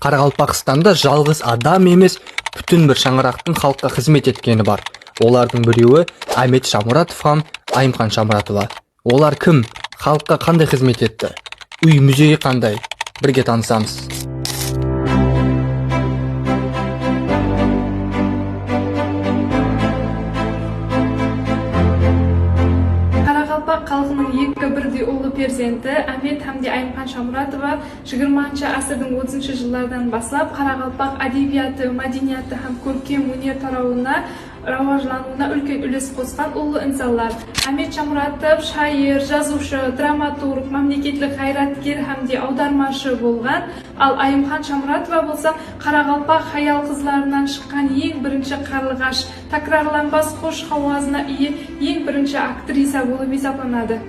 Қарақалпақстанда жалғыз адам емес, бүтін бір шаңырақтың халыққа қызмет еткені бар. Олардың біреуі Амет Шамуратов һәм Айымхан Шамуратова. Олар кім? Халыққа қандай қызмет етті? Үй музейі қандай? Бірге танысамыз. Қарақалпақ халқының екі бірдей ұлы перзенті Амет һәмде Айымхан Шамуратова 20-ші ғасырдың 30-шы жылдардан бастап Қарақалпақ әдебиеті, мәдениеті һәм көркем өнер тарауына рауажлануына үлкен үлес қосқан ұлы инсандар. Амет Шамуратов шайыр, жазушы, драматург, мемлекеттік қайраткер һәмде аудармашы болған. Ал Айымхан Шамуратова болса, Қарақалпақ хаял қызларынан шыққан ең бірінші қарлығаш, такрарланбас қош хауазына ие ең бірінші актриса болып есептелінеді.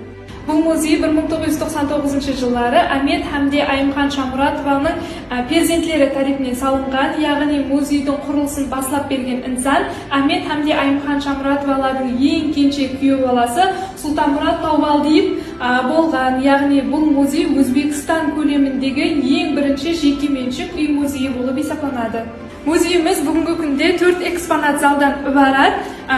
Бұл музей 1999 жылдары Амет һәмде Айымхан Шамуратованың перзентлері тарихымен салынған, яғни музейдің құрылысын бастап берген инсан Амет һәмде Айымхан Шамуратовалардың ең кенже күйеу баласы Сұлтанмұрат Таубалдиев болған. Яғни бұл музей Өзбекстан көлеміндегі ең бірінші жекеменшік үй музейі болып есептелінеді. Музейіміз бүгінгі күнде 4 экспонат залдан ібарат.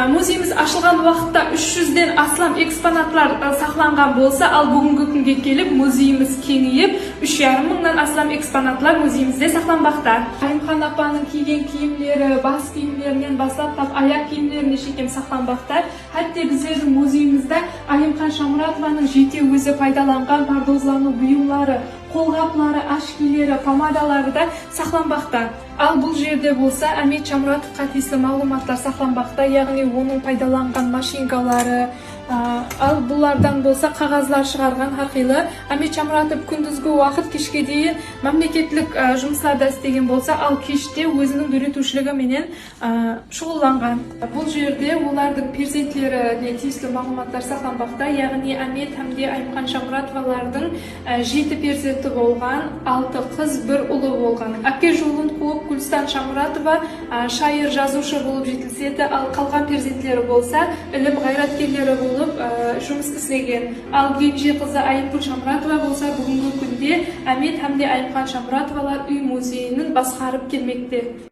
Музейіміз ашылған уақытта 300-ден астам экспонатлар сақланған болса, ал бүгінгі күнге келіп музейіміз кеңейіп, 3,5 мыңнан астам экспонатлар музейімізде сақланбақта. Айымхан апаның киген киімдері, бас киімдерінен бастап аяқ киімдеріне шейін сақланбақта. Хәтта біздердің музейімізде Айымхан Шамуратованың жеке өзі пайдаланған пардозлану бұйымлары, қолғаплары, ашкилері, помадалары да сақланбақта. Ал бұл жерде болса Амет Шамуратовқа тиісті мағлұматтар сақланбақта, яғни оның пайдаланған машинкалары, ал бұлардан болса қағазлар шығарған арқылы Амет Шамуратов күндізгі уақыт кешке дейін мемлекеттік жұмыстарда істеген болса, ал кеште өзінің үйретушілігі менен шұғылданған. Бұл жерде олардың перзентлеріне тиісті мағлұматтар сақланбақта, яғни Амет һәмде Айымхан Шамуратовалардың 7 перзенті болған, 6 қыз, 1 ұлы болған. Әке жолын қуып Гүлстан Шамуратова шайыр, жазушы болып жетілседі, ал қалған перзентлері болса ілім қайраткерлері болып жұмыс істеген. Ал кенже қызы Айымгүл Шамуратова болса бүгінгі күнде Амет һәмде Айымхан Шамуратовалар үй музейінің басқарып келмекте.